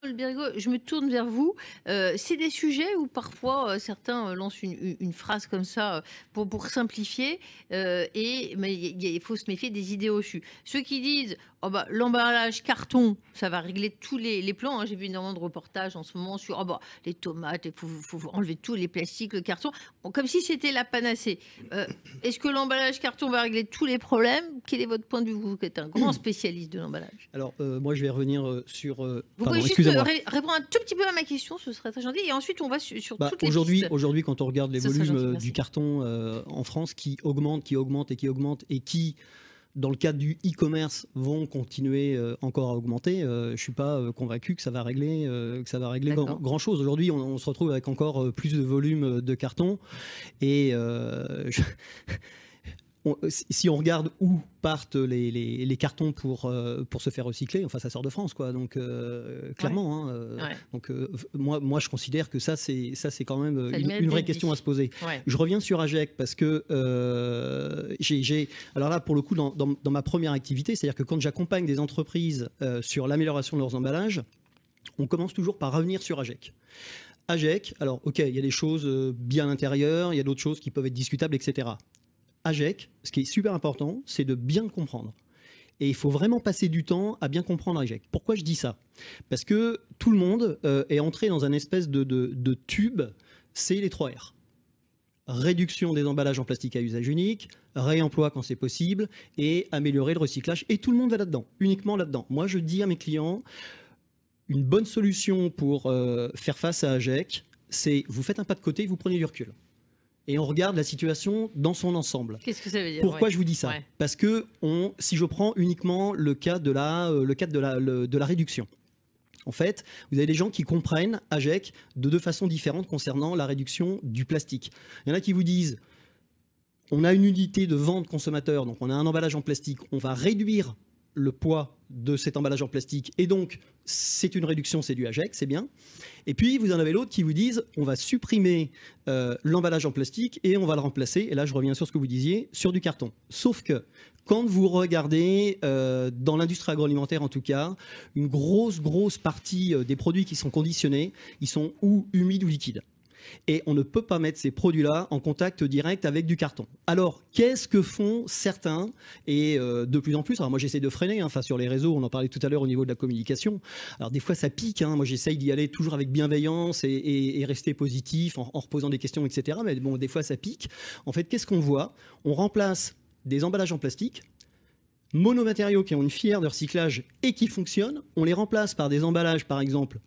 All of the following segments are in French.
Paul Birgo, je me tourne vers vous. C'est des sujets où parfois, certains, lancent une phrase comme ça, pour simplifier, mais il faut se méfier des idées reçues. Ceux qui disent: «Oh bah, l'emballage carton, ça va régler tous les plans», hein. J'ai vu énormément de reportages en ce moment sur: «Oh bah, les tomates, il faut enlever tous les plastiques, le carton», bon, comme si c'était la panacée. Heu, Est-ce que l'emballage carton va régler tous les problèmes? Quel est votre point de vue, vous qui êtes un grand spécialiste de l'emballage? Alors, moi, je vais revenir sur. Vous pouvez Pardon, juste excusez-moi. répondre un tout petit peu à ma question, ce serait très gentil, et ensuite on va sur Bah, toutes les pistes. aujourd'hui, quand on regarde les Ce serait volumes gentil, du merci. carton en France qui augmentent, qui augmentent et qui augmentent, et qui, dans le cadre du e-commerce, vont continuer encore à augmenter, je ne suis pas convaincu que ça va régler, D'accord. grand-chose. Aujourd'hui, on se retrouve avec encore plus de volume de carton. Et si on regarde où partent les cartons pour se faire recycler, enfin ça sort de France, quoi. Donc Ouais, clairement, hein, ouais, donc moi je considère que ça c'est quand même ça a le mérite une vraie d'être question à dit. se poser. Ouais. Je reviens sur AGEC parce que alors là pour le coup dans ma première activité, c'est-à-dire que quand j'accompagne des entreprises sur l'amélioration de leurs emballages, on commence toujours par revenir sur AGEC. AGEC, alors ok, il y a des choses bien à l'intérieur, il y a d'autres choses qui peuvent être discutables, etc. AGEC, ce qui est super important, c'est de bien comprendre. Et il faut vraiment passer du temps à bien comprendre AGEC. Pourquoi je dis ça? Parce que tout le monde est entré dans un espèce de tube, c'est les 3 R. Réduction des emballages en plastique à usage unique, réemploi quand c'est possible, et améliorer le recyclage. Et tout le monde va là-dedans, uniquement là-dedans. Moi, je dis à mes clients, une bonne solution pour faire face à AGEC, c'est vous faites un pas de côté, vous prenez du recul. Et on regarde la situation dans son ensemble. Qu'est-ce que ça veut dire? Pourquoi Ouais. je vous dis ça? Ouais. Parce que si je prends uniquement le cas de la réduction, en fait, vous avez des gens qui comprennent AGEC de deux façons différentes concernant la réduction du plastique. Il y en a qui vous disent, on a une unité de vente consommateur, donc on a un emballage en plastique, on va réduire le poids de cet emballage en plastique, et donc c'est une réduction, c'est du AGEC, c'est bien. Et puis vous en avez l'autre qui vous disent, on va supprimer l'emballage en plastique et on va le remplacer, et là je reviens sur ce que vous disiez, sur du carton. Sauf que quand vous regardez dans l'industrie agroalimentaire en tout cas, une grosse partie des produits qui sont conditionnés, ils sont ou humides ou liquides. Et on ne peut pas mettre ces produits-là en contact direct avec du carton. Alors, qu'est-ce que font certains? Et de plus en plus, alors moi j'essaie de freiner, hein, enfin sur les réseaux, on en parlait tout à l'heure au niveau de la communication. Alors des fois ça pique, hein, moi j'essaye d'y aller toujours avec bienveillance et rester positif en reposant des questions, etc. Mais bon, des fois ça pique. En fait, qu'est-ce qu'on voit? On remplace des emballages en plastique monomatériaux qui ont une filière de recyclage et qui fonctionnent. On les remplace par des emballages, par exemple,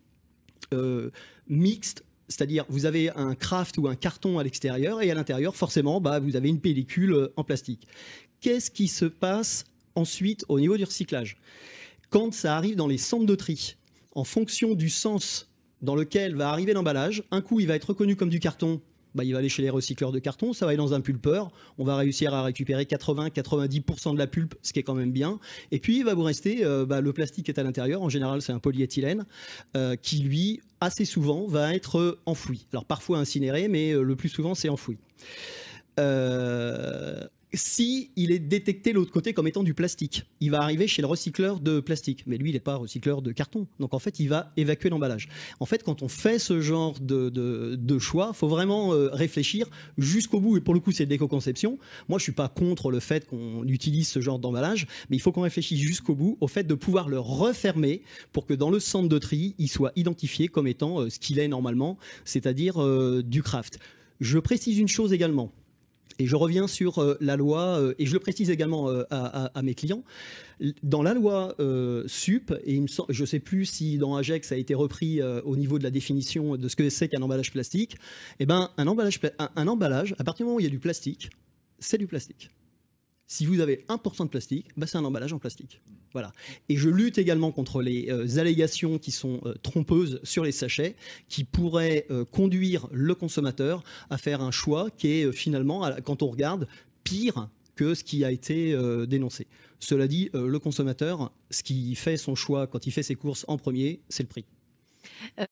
mixtes, c'est-à-dire vous avez un kraft ou un carton à l'extérieur et à l'intérieur, forcément, vous avez une pellicule en plastique. Qu'est-ce qui se passe ensuite au niveau du recyclage? Quand ça arrive dans les centres de tri, en fonction du sens dans lequel va arriver l'emballage, un coup il va être reconnu comme du carton, il va aller chez les recycleurs de carton, ça va aller dans un pulpeur, on va réussir à récupérer 80-90% de la pulpe, ce qui est quand même bien, et puis il va vous rester le plastique qui est à l'intérieur, en général c'est un polyéthylène, qui lui, assez souvent, va être enfoui. Alors parfois incinéré, mais le plus souvent c'est enfoui. Si il est détecté de l'autre côté comme étant du plastique, il va arriver chez le recycleur de plastique, mais lui il n'est pas recycleur de carton, donc en fait il va évacuer l'emballage. En fait, quand on fait ce genre de choix, il faut vraiment réfléchir jusqu'au bout, et pour le coup c'est d'éco-conception. Moi je suis pas contre le fait qu'on utilise ce genre d'emballage, mais il faut qu'on réfléchisse jusqu'au bout au fait de pouvoir le refermer pour que dans le centre de tri il soit identifié comme étant ce qu'il est normalement, c'est-à-dire du craft. Je précise une chose également, et je reviens sur la loi, et je le précise également à mes clients. Dans la loi SUP, et je ne sais plus si dans AGEC ça a été repris au niveau de la définition de ce que c'est qu'un emballage plastique, un emballage, à partir du moment où il y a du plastique, c'est du plastique. Si vous avez 1% de plastique, c'est un emballage en plastique. Voilà. Et je lutte également contre les allégations qui sont trompeuses sur les sachets, qui pourraient conduire le consommateur à faire un choix qui est finalement, quand on regarde, pire que ce qui a été dénoncé. Cela dit, le consommateur, ce qui fait son choix quand il fait ses courses en premier, c'est le prix.